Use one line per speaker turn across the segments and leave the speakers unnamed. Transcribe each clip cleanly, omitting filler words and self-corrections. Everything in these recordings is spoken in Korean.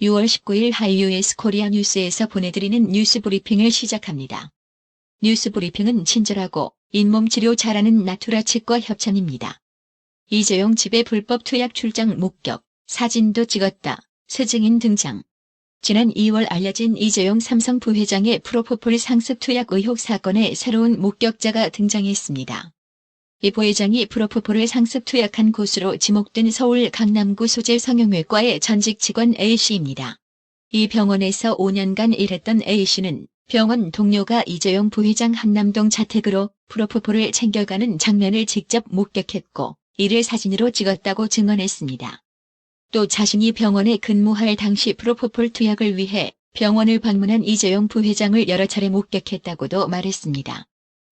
6월 19일 하이유에스 코리아 뉴스에서 보내드리는 뉴스 브리핑을 시작합니다. 뉴스 브리핑은 친절하고 잇몸 치료 잘하는 나투라 치과 협찬입니다. 이재용 집에 불법 투약 출장 목격, 사진도 찍었다, 새 증인 등장. 지난 2월 알려진 이재용 삼성 부회장의 프로포폴 상습 투약 의혹 사건에 새로운 목격자가 등장했습니다. 이 부회장이 프로포폴을 상습 투약한 곳으로 지목된 서울 강남구 소재 성형외과의 전직 직원 A씨입니다. 이 병원에서 5년간 일했던 A씨는 병원 동료가 이재용 부회장 한남동 자택으로 프로포폴을 챙겨가는 장면을 직접 목격했고 이를 사진으로 찍었다고 증언했습니다. 또 자신이 병원에 근무할 당시 프로포폴 투약을 위해 병원을 방문한 이재용 부회장을 여러 차례 목격했다고도 말했습니다.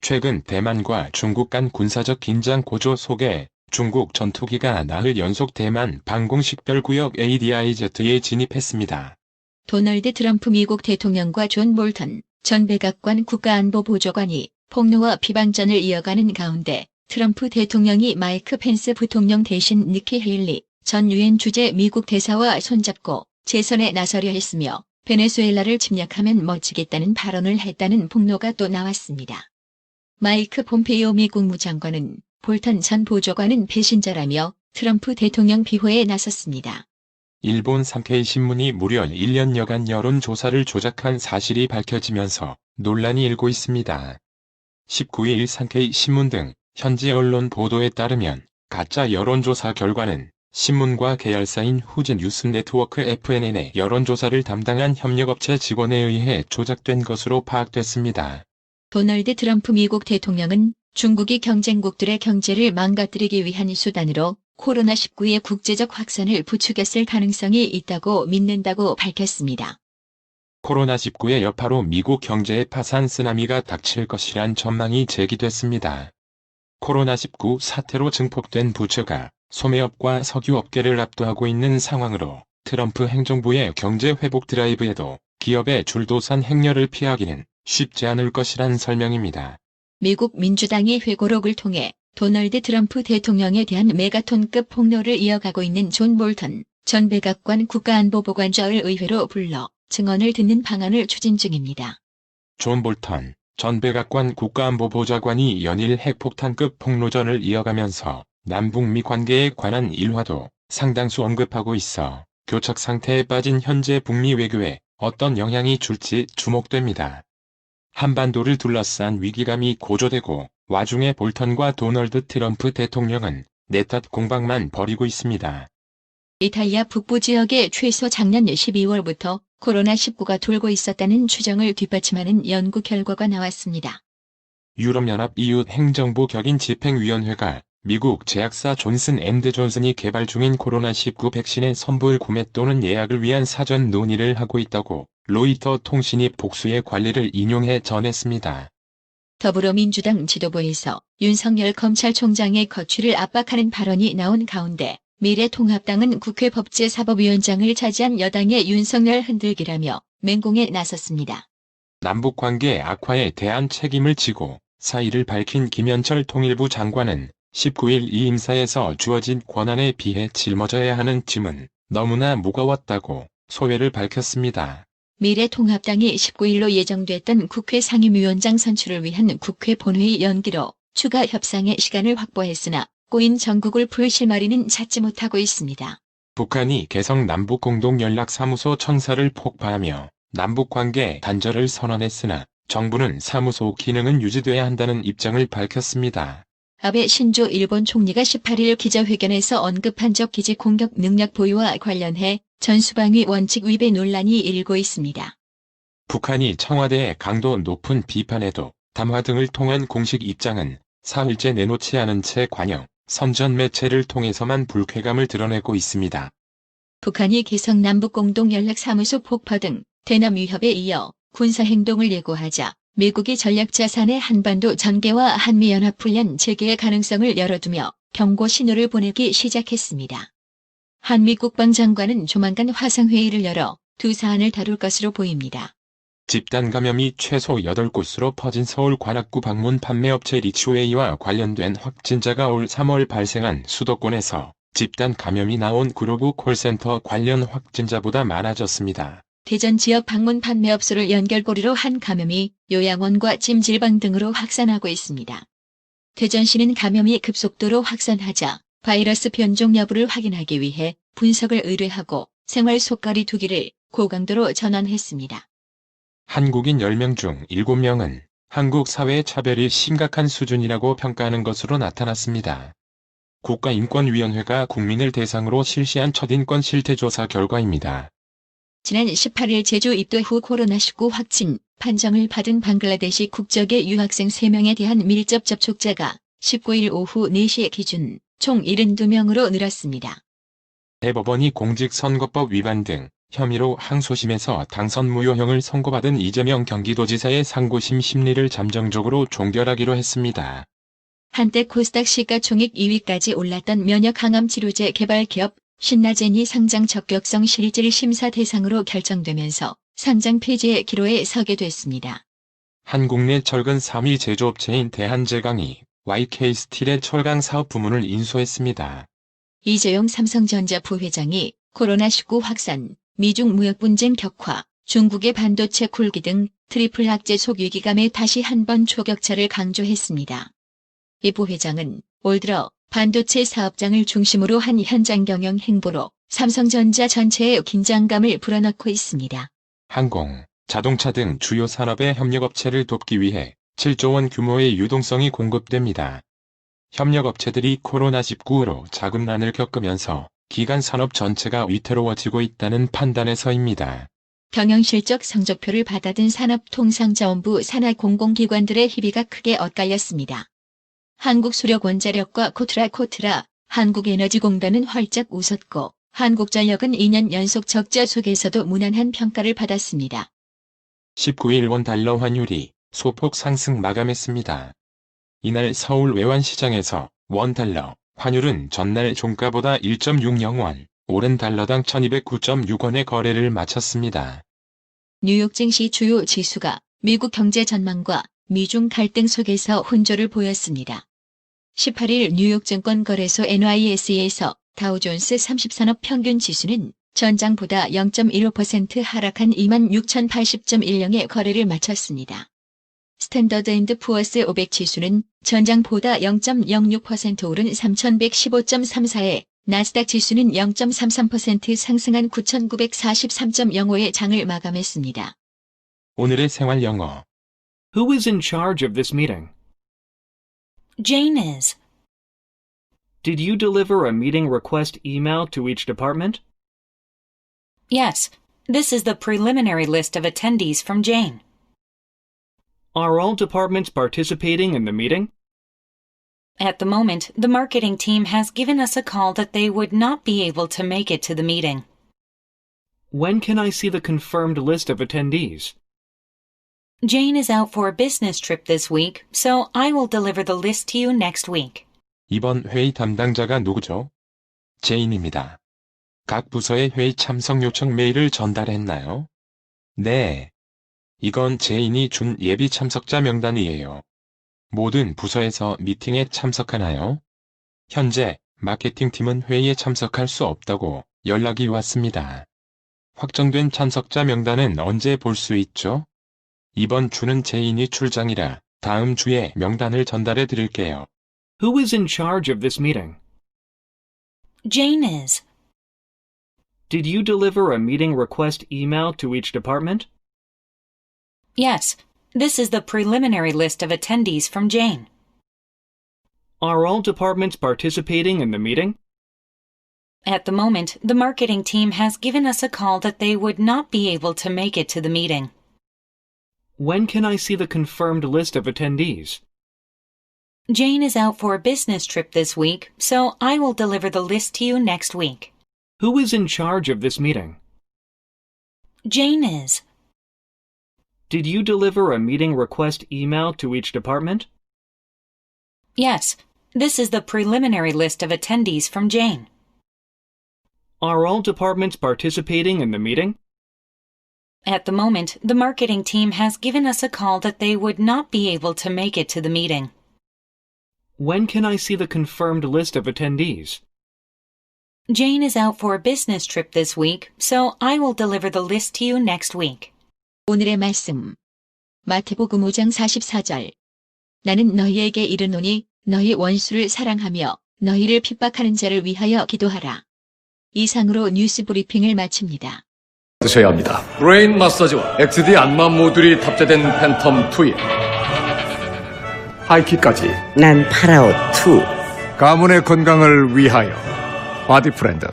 최근 대만과 중국 간 군사적 긴장 고조 속에 중국 전투기가 나흘 연속 대만 방공식별구역 ADIZ에 진입했습니다.
도널드 트럼프 미국 대통령과 존 볼턴 전 백악관 국가안보보좌관이 폭로와 비방전을 이어가는 가운데 트럼프 대통령이 마이크 펜스 부통령 대신 니키 헤일리 전 유엔 주재 미국 대사와 손잡고 재선에 나서려 했으며 베네수엘라를 침략하면 멋지겠다는 발언을 했다는 폭로가 또 나왔습니다. 마이크 폼페이오 미 국무장관은 볼턴 전 보좌관은 배신자라며 트럼프 대통령 비호에 나섰습니다.
일본 산케이 신문이 무려 1년여간 여론조사를 조작한 사실이 밝혀지면서 논란이 일고 있습니다. 19일 산케이 신문 등 현지 언론 보도에 따르면 가짜 여론조사 결과는 신문과 계열사인 후진 뉴스 네트워크 FNN의 여론조사를 담당한 협력업체 직원에 의해 조작된 것으로 파악됐습니다.
도널드 트럼프 미국 대통령은 중국이 경쟁국들의 경제를 망가뜨리기 위한 수단으로 코로나19의 국제적 확산을 부추겼을 가능성이 있다고 믿는다고 밝혔습니다.
코로나19의 여파로 미국 경제의 파산 쓰나미가 닥칠 것이란 전망이 제기됐습니다. 코로나19 사태로 증폭된 부채가 소매업과 석유업계를 압도하고 있는 상황으로 트럼프 행정부의 경제 회복 드라이브에도 기업의 줄도산 행렬을 피하기는 쉽지 않을 것이란 설명입니다.
미국 민주당이 회고록을 통해 도널드 트럼프 대통령에 대한 메가톤급 폭로를 이어가고 있는 존 볼턴 전 백악관 국가안보보관자를 의회로 불러 증언을 듣는 방안을 추진 중입니다.
존 볼턴 전 백악관 국가안보보좌관이 연일 핵폭탄급 폭로전을 이어가면서 남북미 관계에 관한 일화도 상당수 언급하고 있어 교착 상태에 빠진 현재 북미 외교에 어떤 영향이 줄지 주목됩니다. 한반도를 둘러싼 위기감이 고조되고 와중에 볼턴과 도널드 트럼프 대통령은 내탓 공방만 벌이고 있습니다.
이탈리아 북부 지역에 최소 작년 12월부터 코로나19가 돌고 있었다는 추정을 뒷받침하는 연구 결과가 나왔습니다.
유럽연합 EU 행정부 격인 집행위원회가 미국 제약사 존슨 앤드 존슨이 개발 중인 코로나19 백신의 선불 구매 또는 예약을 위한 사전 논의를 하고 있다고 로이터 통신이 복수의 관리를 인용해 전했습니다.
더불어민주당 지도부에서 윤석열 검찰총장의 거취를 압박하는 발언이 나온 가운데 미래통합당은 국회 법제사법위원장을 차지한 여당의 윤석열 흔들기라며 맹공에 나섰습니다.
남북관계 악화에 대한 책임을 지고 사의를 밝힌 김현철 통일부 장관은 19일 이 임사에서 주어진 권한에 비해 짊어져야 하는 짐은 너무나 무거웠다고 소회를 밝혔습니다.
미래통합당이 19일로 예정됐던 국회 상임위원장 선출을 위한 국회 본회의 연기로 추가 협상의 시간을 확보했으나 꼬인 정국을 풀 실마리는 찾지 못하고 있습니다.
북한이 개성 남북공동연락사무소 청사를 폭파하며 남북관계 단절을 선언했으나 정부는 사무소 기능은 유지돼야 한다는 입장을 밝혔습니다.
아베 신조 일본 총리가 18일 기자회견에서 언급한 적 기지 공격 능력 보유와 관련해 전수방위 원칙 위배 논란이 일고 있습니다.
북한이 청와대의 강도 높은 비판에도 담화 등을 통한 공식 입장은 사흘째 내놓지 않은 채 관영, 선전 매체를 통해서만 불쾌감을 드러내고 있습니다.
북한이 개성 남북공동연락사무소 폭파 등 대남 위협에 이어 군사행동을 예고하자 미국이 전략자산의 한반도 전개와 한미연합훈련 재개의 가능성을 열어두며 경고 신호를 보내기 시작했습니다. 한미 국방장관은 조만간 화상회의를 열어 두 사안을 다룰 것으로 보입니다.
집단 감염이 최소 8곳으로 퍼진 서울 관악구 방문 판매업체 리치웨이와 관련된 확진자가 올 3월 발생한 수도권에서 집단 감염이 나온 그로브 콜센터 관련 확진자보다 많아졌습니다.
대전 지역 방문 판매업소를 연결고리로 한 감염이 요양원과 찜질방 등으로 확산하고 있습니다. 대전시는 감염이 급속도로 확산하자 바이러스 변종 여부를 확인하기 위해 분석을 의뢰하고 생활 속거리 2기를 고강도로 전환했습니다.
한국인 10명 중 7명은 한국 사회의 차별이 심각한 수준이라고 평가하는 것으로 나타났습니다. 국가인권위원회가 국민을 대상으로 실시한 첫 인권 실태조사 결과입니다.
지난 18일 제주 입도 후 코로나19 확진 판정을 받은 방글라데시 국적의 유학생 3명에 대한 밀접 접촉자가 19일 오후 4시 기준 총 72명으로 늘었습니다.
대법원이 공직선거법 위반 등 혐의로 항소심에서 당선 무효형을 선고받은 이재명 경기도지사의 상고심 심리를 잠정적으로 종결하기로 했습니다.
한때 코스닥 시가총액 2위까지 올랐던 면역항암 치료제 개발 기업 신라젠이 상장 적격성 실질 심사 대상으로 결정되면서 상장 폐지의 기로에 서게 됐습니다.
한국 내 철근 3위 제조업체인 대한제강이 YK스틸의 철강 사업 부문을 인수했습니다.
이재용 삼성전자 부회장이 코로나19 확산, 미중 무역 분쟁 격화, 중국의 반도체 굴기 등 트리플 악재 속 위기감에 다시 한번 초격차를 강조했습니다. 이 부회장은 올 들어 반도체 사업장을 중심으로 한 현장 경영 행보로 삼성전자 전체의 긴장감을 불어넣고 있습니다.
항공, 자동차 등 주요 산업의 협력업체를 돕기 위해 7조 원 규모의 유동성이 공급됩니다. 협력업체들이 코로나19로 자금난을 겪으면서 기간 산업 전체가 위태로워지고 있다는 판단에서입니다.
경영실적 성적표를 받아든 산업통상자원부 산하 공공기관들의 희비가 크게 엇갈렸습니다. 한국수력원자력과 코트라, 한국에너지공단은 활짝 웃었고 한국전력은 2년 연속 적자 속에서도 무난한 평가를 받았습니다.
19일 원달러 환율이 소폭 상승 마감했습니다. 이날 서울 외환시장에서 원달러 환율은 전날 종가보다 1.60원, 오른 달러당 1209.6원의 거래를 마쳤습니다.
뉴욕 증시 주요 지수가 미국 경제 전망과 미중 갈등 속에서 혼조를 보였습니다. 18일 뉴욕 증권거래소 NYSE에서 다우존스 30산업 평균 지수는 전장보다 0.15% 하락한 26,080.10의 거래를 마쳤습니다. 스탠더드 앤드 푸어스 500 지수는 전장보다 0.06% 오른 3,115.34에 나스닥 지수는 0.33% 상승한 9,943.05의 장을 마감했습니다.
오늘의 생활 영어.
Who is in charge of this meeting?
Jane is.
Did you deliver a meeting request email to each department?
Yes, this is the preliminary list of attendees from Jane.
Are all departments participating in the meeting?
At the moment, the marketing team has given us a call that they would not be able to make it to the meeting.
When can I see the confirmed list of attendees?
Jane is out for a business trip this week, so I will deliver the list to you next week.
이번 회의 담당자가 누구죠? 제인입니다. 각 부서의 회의 참석 요청 메일을 전달했나요? 네. 이건 제인이 준 예비 참석자 명단이에요. 모든 부서에서 미팅에 참석하나요? 현재 마케팅팀은 회의에 참석할 수 없다고 연락이 왔습니다. 확정된 참석자 명단은 언제 볼 수 있죠? 이번 주는 제인이 출장이라 다음 주에 명단을 전달해 드릴게요.
Who is in charge of this meeting?
Jane is.
Did you deliver a meeting request email to each department?
Yes, this is the preliminary list of attendees from Jane.
Are all departments participating in the meeting?
At the moment, the marketing team has given us a call that they would not be able to make it to the meeting.
When can I see the confirmed list of attendees?
Jane is out for a business trip this week, so I will deliver the list to you next week.
Who is in charge of this meeting?
Jane is.
Did you deliver a meeting request email to each department?
Yes, this is the preliminary list of attendees from Jane.
Are all departments participating in the meeting?
At the moment, the marketing team has given us a call that they would not be able to make it to the meeting.
When can I see the confirmed list of attendees?
Jane is out for a business trip this week, so I will deliver the list to you next week.
오늘의 말씀. 마태복음 5장 44절. 나는 너희에게 이르노니 너희 원수를 사랑하며 너희를 핍박하는 자를 위하여 기도하라. 이상으로 뉴스 브리핑을 마칩니다.
드셔야 합니다. 브레인 마사지와 XD 안마 모듈이 탑재된 팬텀 2에 하이킥까지
난 파라오 2.
가문의 건강을 위하여 바디 프렌드.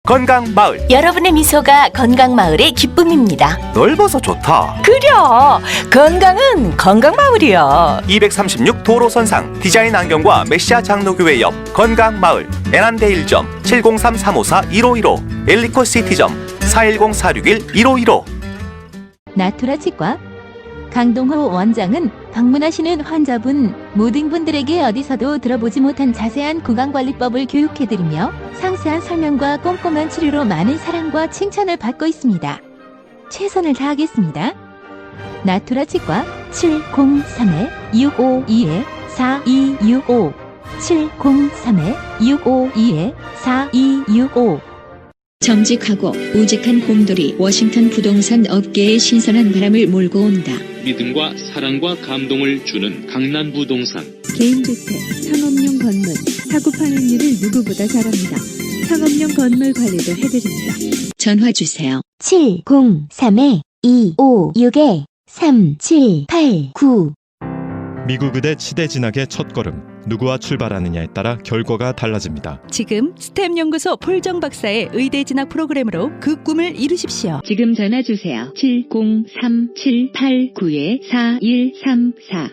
건강마을.
여러분의 미소가 건강마을의 기쁨입니다.
넓어서 좋다.
그려! 건강은 건강마을이야.
236 도로선상 디자인 안경과 메시아 장로교회 옆 건강마을. 에난데일점 703-354-1515 엘리코시티점 410-461-1515.
나투라 치과 강동호 원장은 방문하시는 환자분 모든 분들에게 어디서도 들어보지 못한 자세한 구강관리법을 교육해드리며 상세한 설명과 꼼꼼한 치료로 많은 사랑과 칭찬을 받고 있습니다. 최선을 다하겠습니다. 나투라 치과 703-652-4265 703-652-4265
정직하고 우직한 곰돌이 워싱턴 부동산 업계에 신선한 바람을 몰고 온다.
믿음과 사랑과 감동을 주는 강남부동산.
개인주택, 상업용 건물, 사고 판례율을 누구보다 잘합니다. 상업용 건물 관리도 해드립니다.
전화 주세요.
703-256-3789
미국 의대 치대 진학의 첫걸음. 누구와 출발하느냐에 따라 결과가 달라집니다.
지금 스템 연구소 폴정 박사의 의대 진학 프로그램으로 그 꿈을 이루십시오. 지금 전화 주세요. 703-789-4134